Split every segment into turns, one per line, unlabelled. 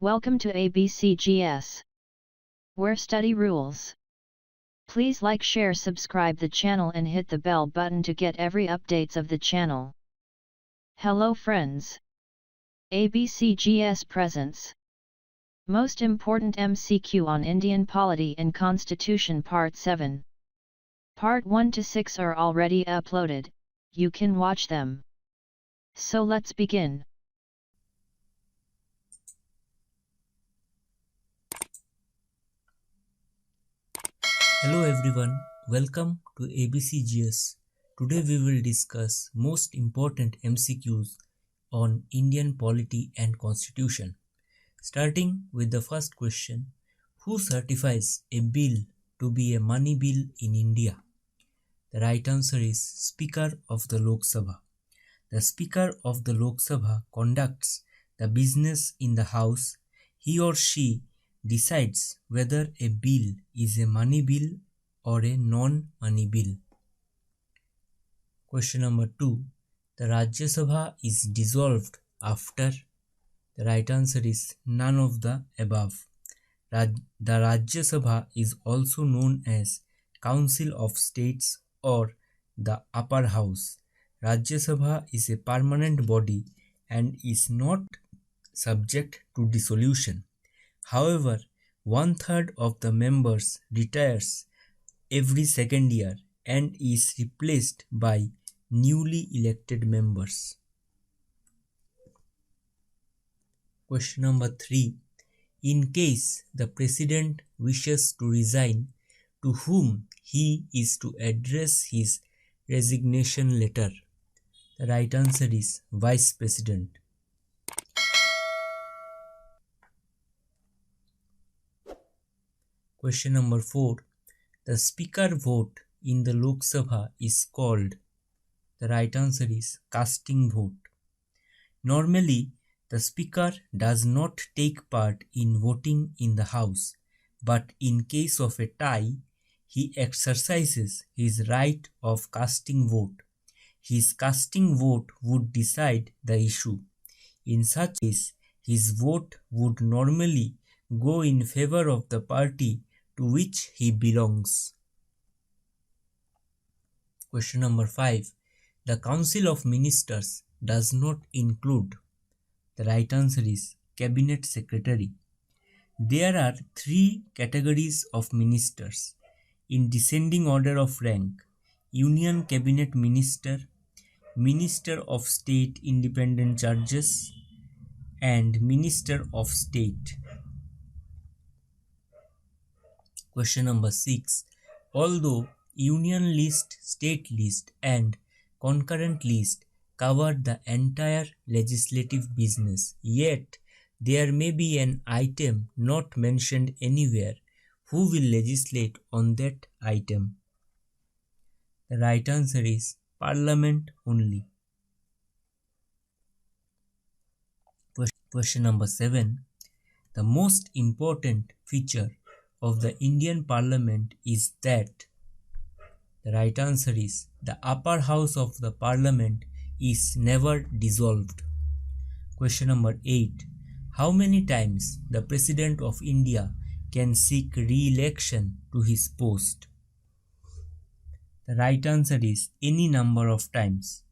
Welcome to ABCGS, where study rules. Please like, share, subscribe the channel and hit the bell button to get every updates of the channel. Hello friends. ABCGS presents Most Important MCQ on Indian Polity and Constitution Part 7. Part 1 to 6 are already uploaded, you can watch them. So let's begin.
Hello everyone, welcome to ABCGS. Today we will discuss most important MCQs on Indian polity and constitution. Starting with the first question, who certifies a bill to be a money bill in India? The right answer is Speaker of the Lok Sabha. The Speaker of the Lok Sabha conducts the business in the House. He or she decides whether a bill is a money bill or a non-money bill. Question number 2. The Rajya Sabha is dissolved after. The right answer is none of the above. The Rajya Sabha is also known as Council of States or the Upper House. Rajya Sabha is a permanent body and is not subject to dissolution. However, 1/3 of the members retires every second year and is replaced by newly elected members. Question number 3. In case the President wishes to resign, to whom he is to address his resignation letter? The right answer is Vice President. Question number 4. The Speaker vote in the Lok Sabha is called. The right answer is casting vote. Normally, the Speaker does not take part in voting in the House, but in case of a tie, he exercises his right of casting vote. His casting vote would decide the issue. In such case, his vote would normally go in favor of the party to which he belongs. Question number 5. The Council of Ministers does not include. The right answer is Cabinet Secretary. There are 3 categories of ministers in descending order of rank: Union Cabinet Minister, Minister of State Independent Charges, and Minister of State. Question number 6. Although Union List, State List and Concurrent List cover the entire legislative business, yet there may be an item not mentioned anywhere. Who will legislate on that item? The right answer is Parliament only. Question number 7. The most important feature of the Indian Parliament is that. The right answer is the upper house of the Parliament is never dissolved. Question number 8. How many times the President of India can seek re-election to his post? The right answer is any number of times.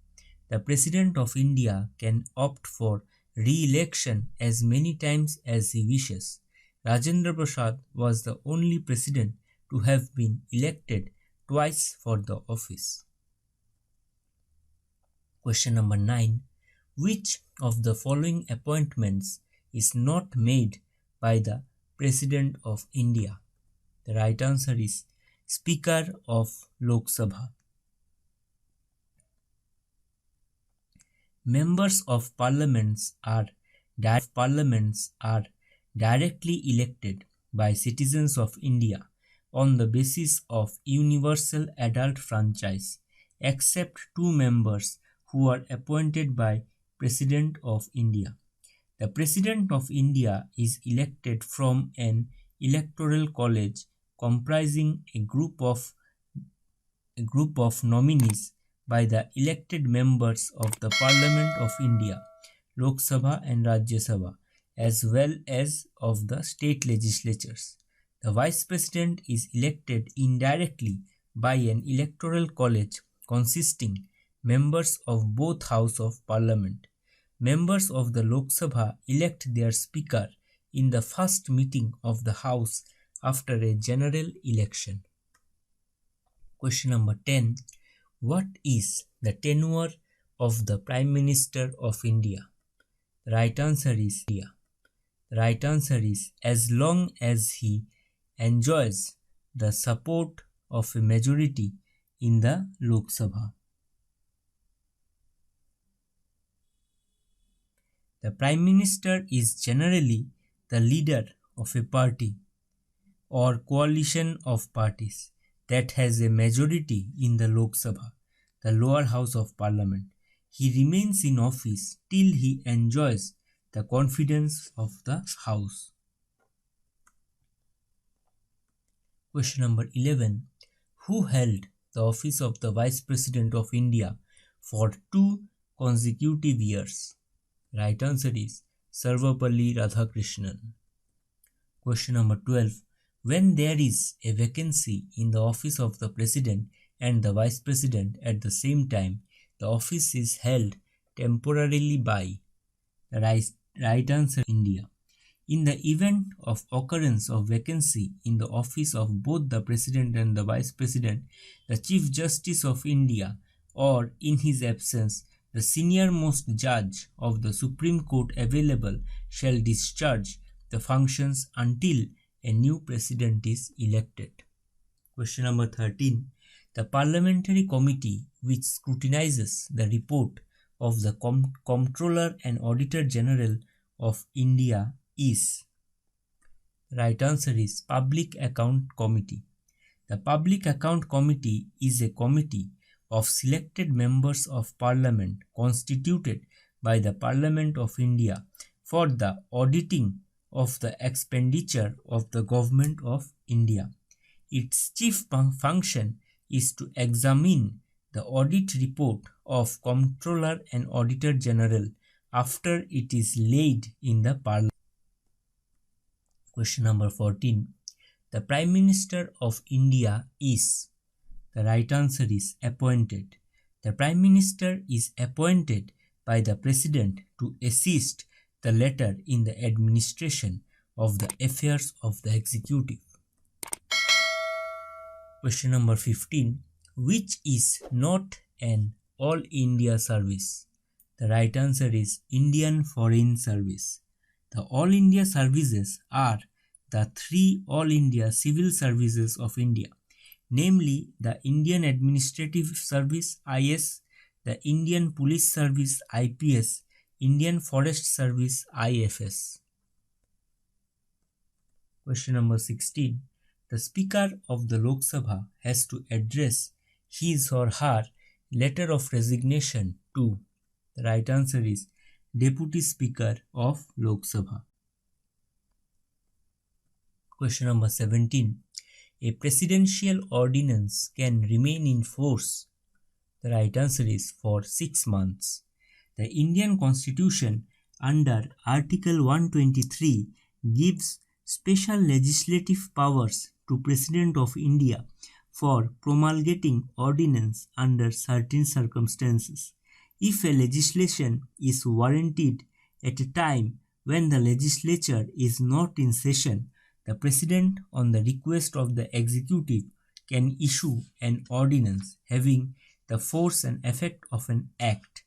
The President of India can opt for re-election as many times as he wishes. Rajendra Prasad was the only president to have been elected twice for the office. Question number 9. Which of the following appointments is not made by the President of India? The right answer is Speaker of Lok Sabha. Members of parliaments are directly elected by citizens of India on the basis of universal adult franchise, except 2 members who are appointed by President of India. The President of India is elected from an electoral college comprising a group of nominees by the elected members of the Parliament of India, Lok Sabha and Rajya Sabha, as well as of the state legislatures. The Vice President is elected indirectly by an electoral college consisting members of both Houses of Parliament. Members of the Lok Sabha elect their Speaker in the first meeting of the House after a general election. Question number 10. What is the tenure of the Prime Minister of India? The right answer is India. The right answer is as long as he enjoys the support of a majority in the Lok Sabha. The Prime Minister is generally the leader of a party or coalition of parties that has a majority in the Lok Sabha, the lower house of Parliament. He remains in office till he enjoys the confidence of the House. Question number 11. Who held the office of the Vice President of India for 2 consecutive years? Right answer is Sarvapalli Radhakrishnan. Question number 12. When there is a vacancy in the office of the President and the Vice President at the same time, the office is held temporarily by. The right answer India. In the event of occurrence of vacancy in the office of both the President and the Vice President, the Chief Justice of India, or in his absence, the senior-most judge of the Supreme Court available shall discharge the functions until a new President is elected. Question number 13. The Parliamentary Committee which scrutinizes the report of the Comptroller and Auditor General of India is. Right answer is Public Account Committee. The Public Account Committee is a committee of selected members of Parliament constituted by the Parliament of India for the auditing of the expenditure of the Government of India. Its chief function is to examine the audit report of Comptroller and Auditor General after it is laid in the Parliament. Question number 14. The Prime Minister of India is. The right answer is appointed. The Prime Minister is appointed by the President to assist the latter in the administration of the affairs of the executive. Question number 15. Which is not an All India service? The right answer is Indian Foreign Service. The All India services are the 3 All India civil services of India, namely the Indian Administrative Service (IS), the Indian Police Service (IPS), Indian Forest Service (IFS). Question number 16. The Speaker of the Lok Sabha has to address his or her letter of resignation to. The right answer is Deputy Speaker of Lok Sabha. Question number 17. A presidential ordinance can remain in force. The right answer is for 6 months. The Indian Constitution under Article 123 gives special legislative powers to President of India for promulgating ordinance under certain circumstances. If a legislation is warranted at a time when the legislature is not in session, the President, on the request of the executive, can issue an ordinance having the force and effect of an act.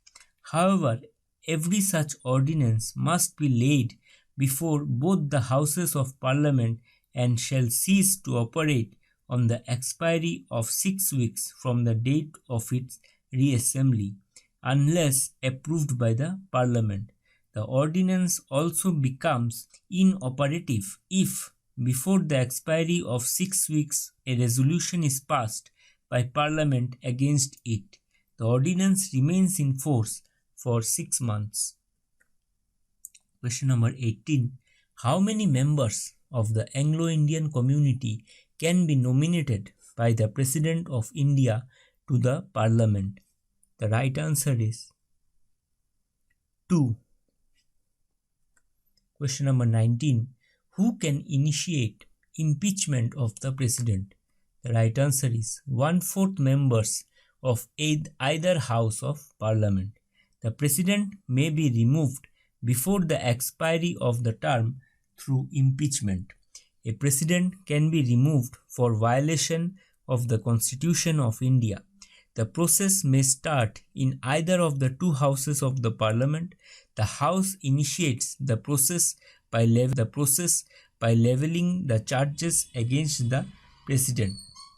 However, every such ordinance must be laid before both the Houses of Parliament and shall cease to operate on the expiry of 6 weeks from the date of its reassembly, unless approved by the Parliament. The ordinance also becomes inoperative if, before the expiry of 6 weeks, a resolution is passed by Parliament against it. The ordinance remains in force for 6 months. Question number 18. How many members of the Anglo-Indian community can be nominated by the President of India to the Parliament? The right answer is 2. Question number 19. Who can initiate impeachment of the President? The right answer is 1/4 members of either House of Parliament. The President may be removed before the expiry of the term through impeachment. A President can be removed for violation of the Constitution of India. The process may start in either of the two houses of the Parliament. The House initiates the process by levelling the charges against the President.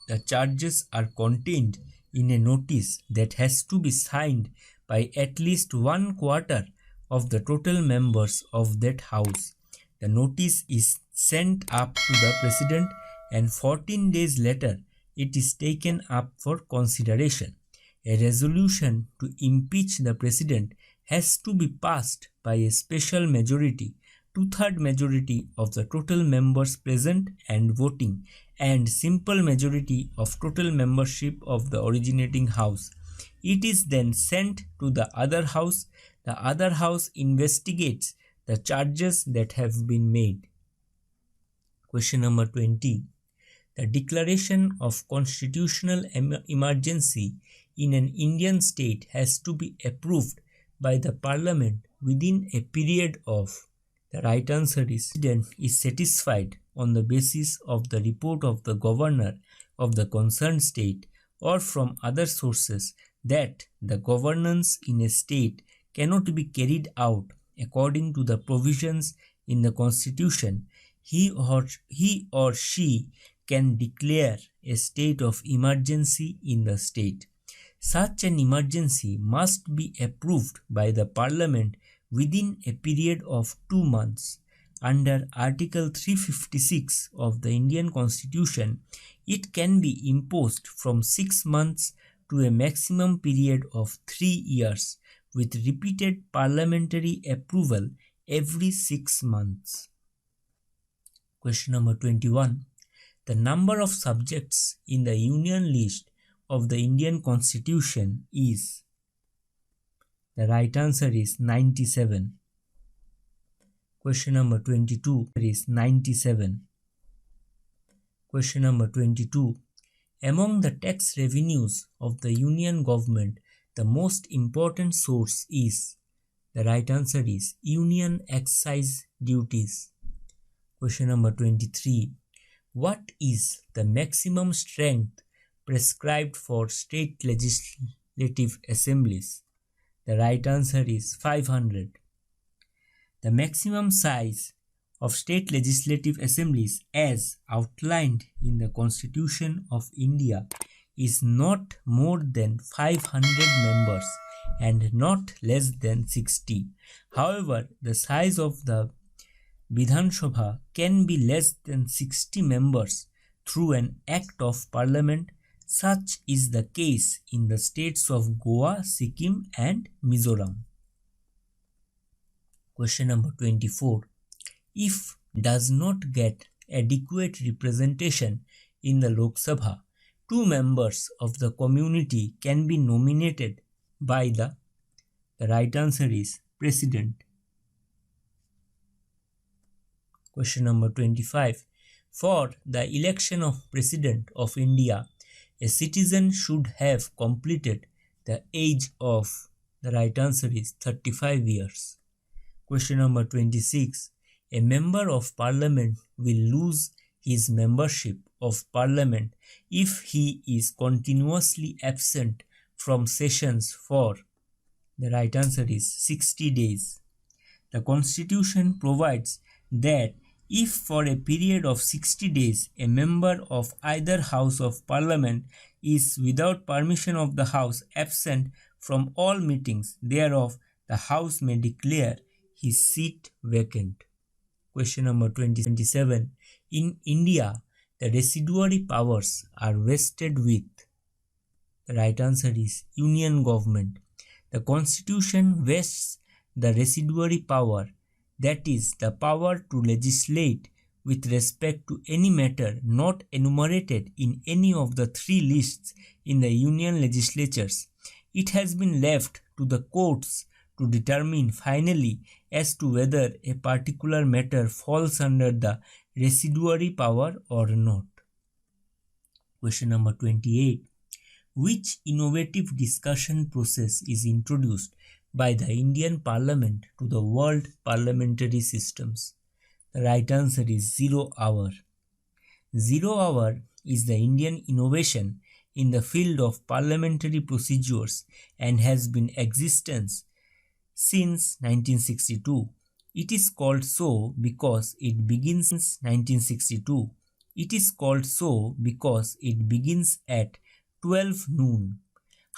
The charges are contained in a notice that has to be signed by at least 1/4 of the total members of that House. The notice is sent up to the President and 14 days later it is taken up for consideration. A resolution to impeach the President has to be passed by a special majority, 2/3 majority of the total members present and voting, and simple majority of total membership of the originating House. It is then sent to the other House. The other House investigates the charges that have been made. Question number 20. The declaration of constitutional emergency in an Indian state has to be approved by the Parliament within a period of. The right answer is President is satisfied on the basis of the report of the Governor of the concerned state or from other sources that the governance in a state cannot be carried out according to the provisions in the Constitution. He or she can declare a state of emergency in the state. Such an emergency must be approved by the Parliament within a period of 2 months. Under Article 356 of the Indian Constitution, it can be imposed from 6 months to a maximum period of 3 years, with repeated parliamentary approval every 6 months. Question number 21. The number of subjects in the Union list of the Indian Constitution is. The right answer is 97. Question number 22 is 97. Question number 22. Among the tax revenues of the Union government, the most important source is. The right answer is Union Excise Duties. Question number 23. What is the maximum strength prescribed for State Legislative Assemblies? The right answer is 500. The maximum size of State Legislative Assemblies as outlined in the Constitution of India is not more than 500 members and not less than 60. However, the size of the Vidhan Sabha can be less than 60 members through an Act of Parliament. Such is the case in the states of Goa, Sikkim and Mizoram. Question number 24. If does not get adequate representation in the Lok Sabha, 2 members of the community can be nominated by the right answer is President. Question number 25. For the election of President of India, a citizen should have completed the age of. The right answer is 35 years. Question number 26. A member of Parliament will lose his membership of Parliament if he is continuously absent from sessions for. The right answer is 60 days. The Constitution provides that if for a period of 60 days a member of either House of Parliament is without permission of the House absent from all meetings thereof, the House may declare his seat vacant. Question number 27. In India, the residuary powers are vested with. The right answer is Union government. The Constitution vests the residuary power, that is, the power to legislate with respect to any matter not enumerated in any of the 3 lists in the Union Legislatures. It has been left to the courts to determine finally as to whether a particular matter falls under the residuary power or not. Question number 28. Which innovative discussion process is introduced by the Indian Parliament to the world parliamentary systems? The right answer is 0 hour. 0 hour is the Indian innovation in the field of parliamentary procedures and has been in existence since 1962. It is called so because it begins 1962. It is called so because it begins at 12 noon.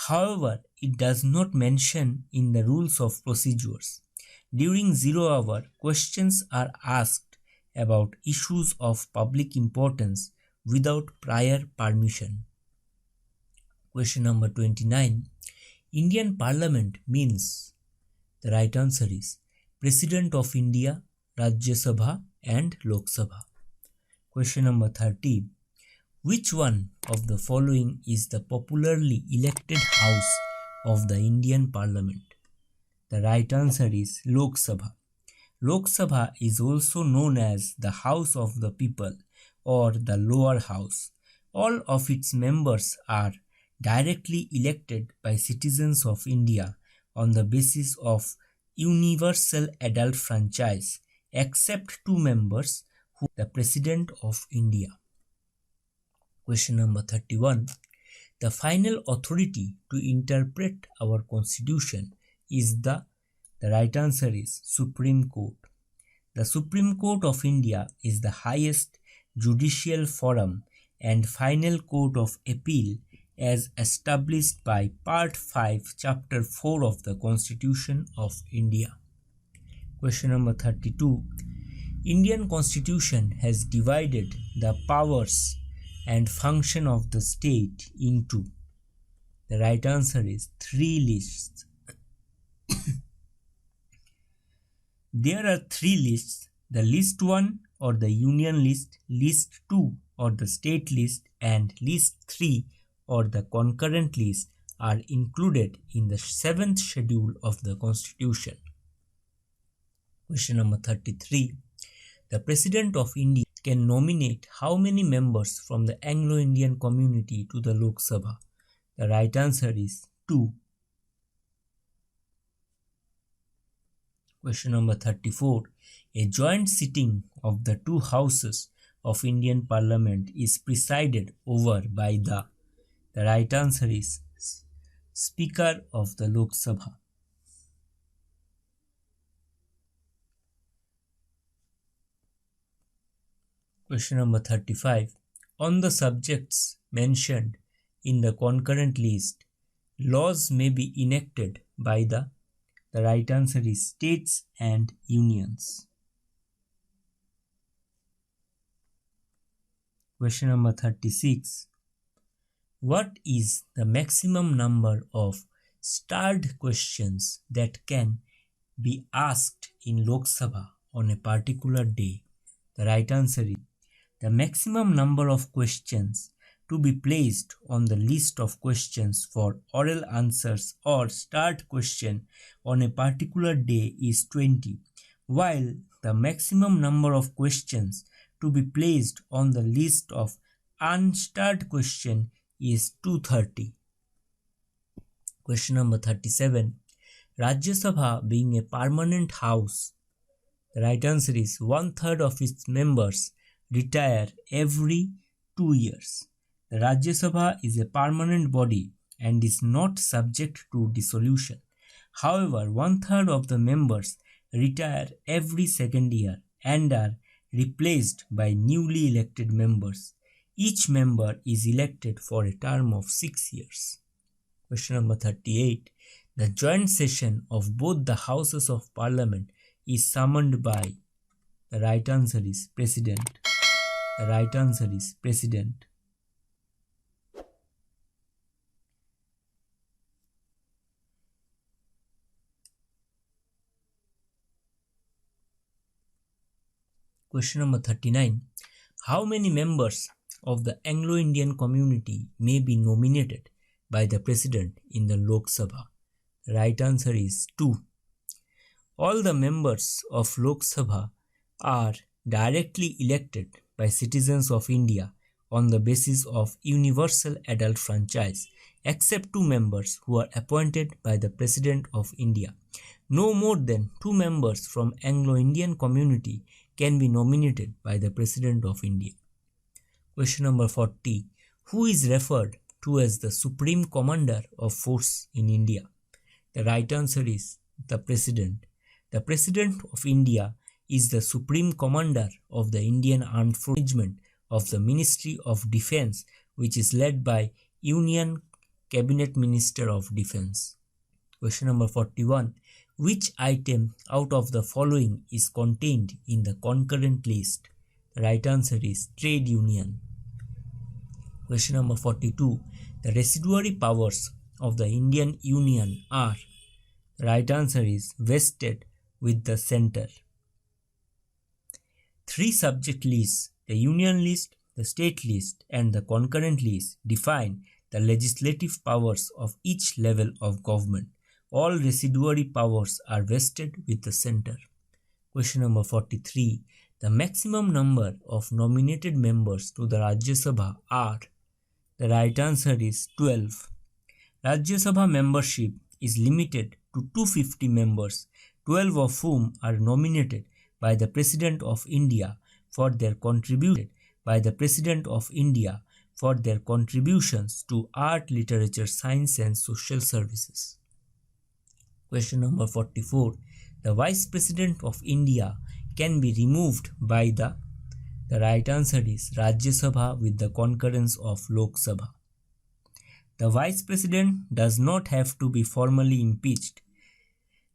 However, it does not mention in the rules of procedures. During 0 hour, questions are asked about issues of public importance without prior permission. Question number 29. Indian Parliament means? The right answer is President of India, Rajya Sabha and Lok Sabha. Question number 30. Which one of the following is the popularly elected house of the Indian Parliament? The right answer is Lok Sabha. Lok Sabha is also known as the House of the People or the Lower House. All of its members are directly elected by citizens of India on the basis of universal adult franchise, except 2 members who are the President of India. Question number 31. The final authority to interpret our constitution is the right answer is Supreme Court. The Supreme Court of India is the highest judicial forum and final court of appeal as established by Part 5, Chapter 4 of the Constitution of India. Question number 32. Indian Constitution has divided the powers and function of the state into? The right answer is 3 lists. There are 3 lists: the List 1 or the Union List, List 2 or the State List, and List 3 or the Concurrent List are included in the 7th schedule of the Constitution. Question number 33. The President of India can nominate how many members from the Anglo-Indian community to the Lok Sabha? The right answer is 2. Question number 34. A joint sitting of the 2 houses of Indian Parliament is presided over by the right answer is Speaker of the Lok Sabha. Question number 35. On the subjects mentioned in the concurrent list, laws may be enacted by the right answer is states and unions. Question number 36. What is the maximum number of starred questions that can be asked in Lok Sabha on a particular day? The right answer is the maximum number of questions to be placed on the list of questions for oral answers or starred question on a particular day is 20, while the maximum number of questions to be placed on the list of unstarred question is 230. Question number 37. Rajya Sabha being a permanent house, the right answer is 1/3 of its members retire every 2 years. The Rajya Sabha is a permanent body and is not subject to dissolution. However, 1/3 of the members retire every 2nd year and are replaced by newly elected members. Each member is elected for a term of 6 years. Question number 38. The joint session of both the Houses of Parliament is summoned by? The right answer is President. The right answer is President. Question number 39. How many members of the Anglo-Indian community may be nominated by the President in the Lok Sabha? The right answer is 2. All the members of Lok Sabha are directly elected by citizens of India on the basis of universal adult franchise, except 2 members who are appointed by the President of India. No more than 2 members from Anglo-Indian community can be nominated by the President of India. Question number 40. Who is referred to as the Supreme Commander of Force in India? The right answer is the President. The President of India is the Supreme Commander of the Indian Armed Forces of the Ministry of Defence, which is led by Union Cabinet Minister of Defence. Question number 41. Which item out of the following is contained in the concurrent list? The right answer is trade union. Question number 42. The residuary powers of the Indian Union are? The right answer is vested with the centre. 3 subject lists, the Union list, the State list and the concurrent list, define the legislative powers of each level of government. All residuary powers are vested with the centre. Question number 43. The maximum number of nominated members to the Rajya Sabha are? The right answer is 12. Rajya Sabha membership is limited to 250 members, 12 of whom are nominated by the President of India for their contributions to art, literature, science and social services. Question number 44. The Vice President of India can be removed by the right answer is Rajya Sabha with the concurrence of Lok Sabha. The Vice President does not have to be formally impeached.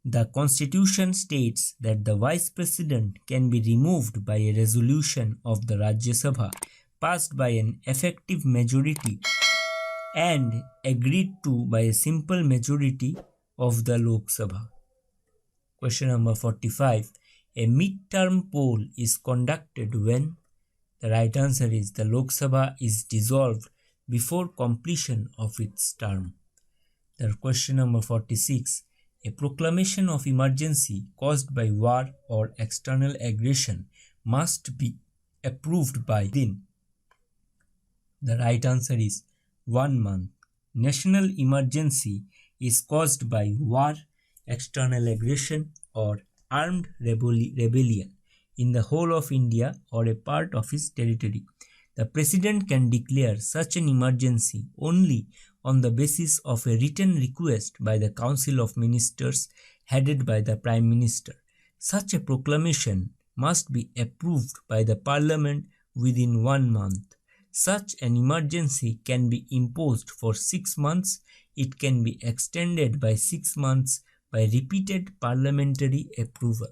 The Constitution states that the Vice President can be removed by a resolution of the Rajya Sabha passed by an effective majority and agreed to by a simple majority of the Lok Sabha. Question number 45. A mid-term poll is conducted when? The right answer is the Lok Sabha is dissolved before completion of its term. The question number 46. A proclamation of emergency caused by war or external aggression must be approved by within. The right answer is 1 month. National emergency is caused by war, external aggression or armed rebellion in the whole of India or a part of its territory. The President can declare such an emergency only on the basis of a written request by the Council of Ministers headed by the Prime Minister. Such a proclamation must be approved by the Parliament within 1 month. Such an emergency can be imposed for 6 months. It can be extended by 6 months by repeated parliamentary approval.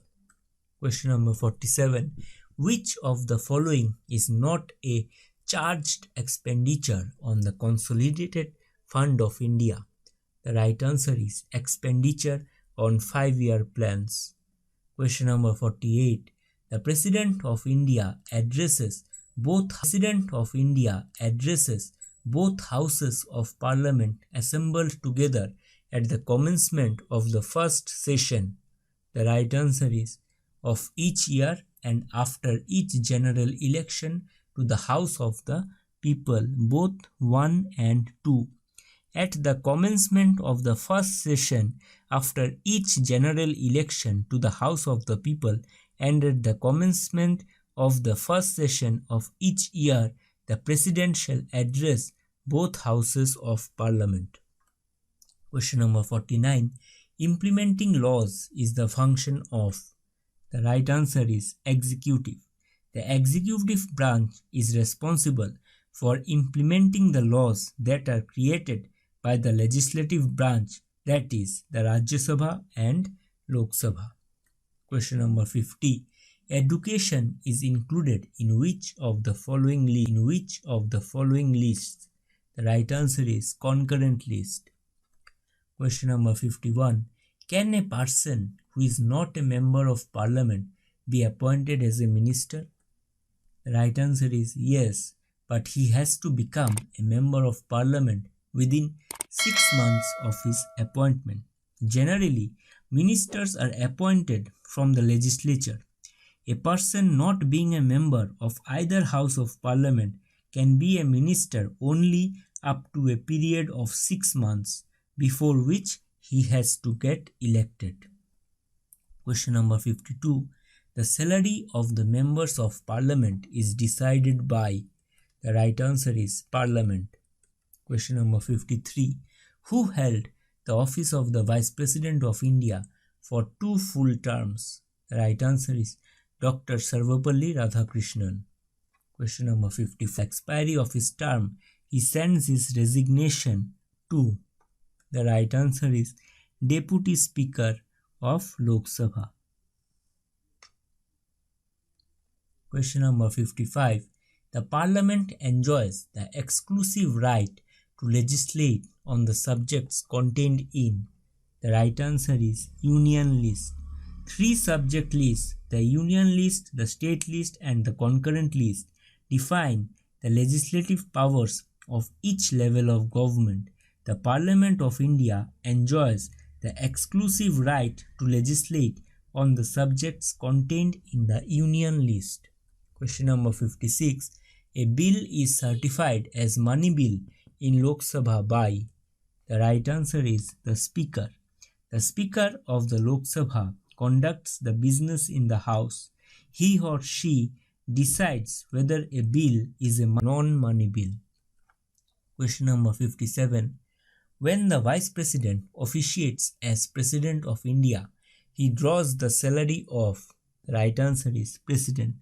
Question number 47. Which of the following is not a charged expenditure on the Consolidated Fund of India? The right answer is expenditure on 5-year plans. Question number 48. The President of India addresses both houses of Parliament assembled together at the commencement of the first session. The right answer is of each year and after each general election to the House of the People, both 1 and 2. At the commencement of the first session after each general election to the House of the People and at the commencement of the first session of each year, the President shall address both houses of Parliament. Question number 49. Implementing laws is the function of? The right answer is executive. The executive branch is responsible for implementing the laws that are created by the legislative branch, that is, the Rajya Sabha and Lok Sabha. Question number 50. Education is included in which of the following lists? The right answer is concurrent list. Question number 51. Can a person who is not a member of Parliament be appointed as a minister? The right answer is yes, but he has to become a member of Parliament within 6 months of his appointment. Generally, Parliament appoints a minister who is a member of Parliament within 6 months of his appointment. Ministers are appointed from the legislature. A person not being a member of either House of Parliament can be a minister only up to a period of 6 months, before which he has to get elected. Question number 52. The salary of the members of Parliament is decided by. The right answer is Parliament. Question number 53. Who held the office of the Vice President of India for 2 full terms? The right answer is Dr. Sarvapalli Radhakrishnan. Question number 55. Expiry of his term, he sends his resignation to. The right answer is Deputy Speaker of Lok Sabha. Question number 55. The Parliament enjoys the exclusive right to legislate on the subjects contained in. The right answer is Union List. 3 subject lists, the Union List, the State List and the Concurrent List, define the legislative powers of each level of government. The Parliament of India enjoys the exclusive right to legislate on the subjects contained in the Union List. Question number 56. A bill is certified as money bill in Lok Sabha by. The right answer is the Speaker. The Speaker of the Lok Sabha conducts the business in the House. He or she decides whether a bill is a non-money bill. Question number 57. When the Vice President officiates as President of India, he draws the salary of. The right answer is President.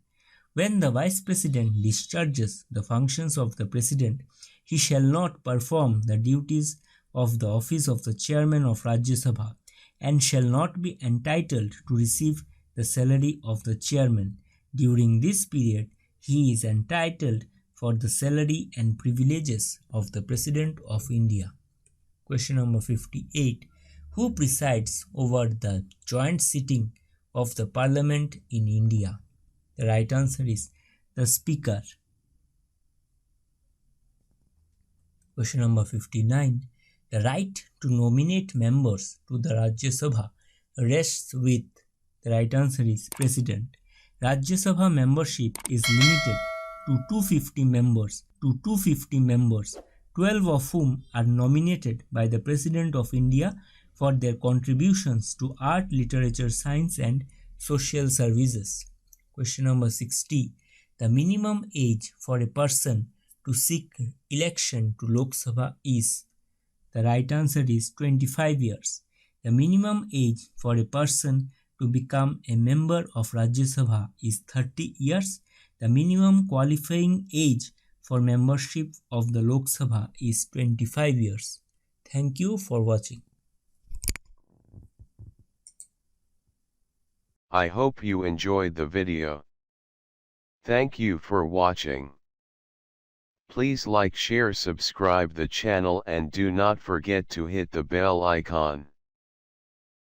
When the Vice President discharges the functions of the President, he shall not perform the duties of the office of the Chairman of Rajya Sabha and shall not be entitled to receive the salary of the Chairman. During this period, he is entitled for the salary and privileges of the President of India. Question number 58. Who presides over the joint sitting of the Parliament in India? The right answer is the Speaker. Question number 59. The right to nominate members to the Rajya Sabha rests with. The right answer is President. Rajya Sabha membership is limited to 250 members, 12 of whom are nominated by the President of India for their contributions to art, literature, science and social services. Question number 60. The minimum age for a person to seek election to Lok Sabha is. The right answer is 25 years. The minimum age for a person to become a member of Rajya Sabha is 30 years. The minimum qualifying age for membership of the Lok Sabha is 25 years. Thank you for watching.
I hope you enjoyed the video. Thank you for watching. Please like, share, subscribe the channel and do not forget to hit the bell icon.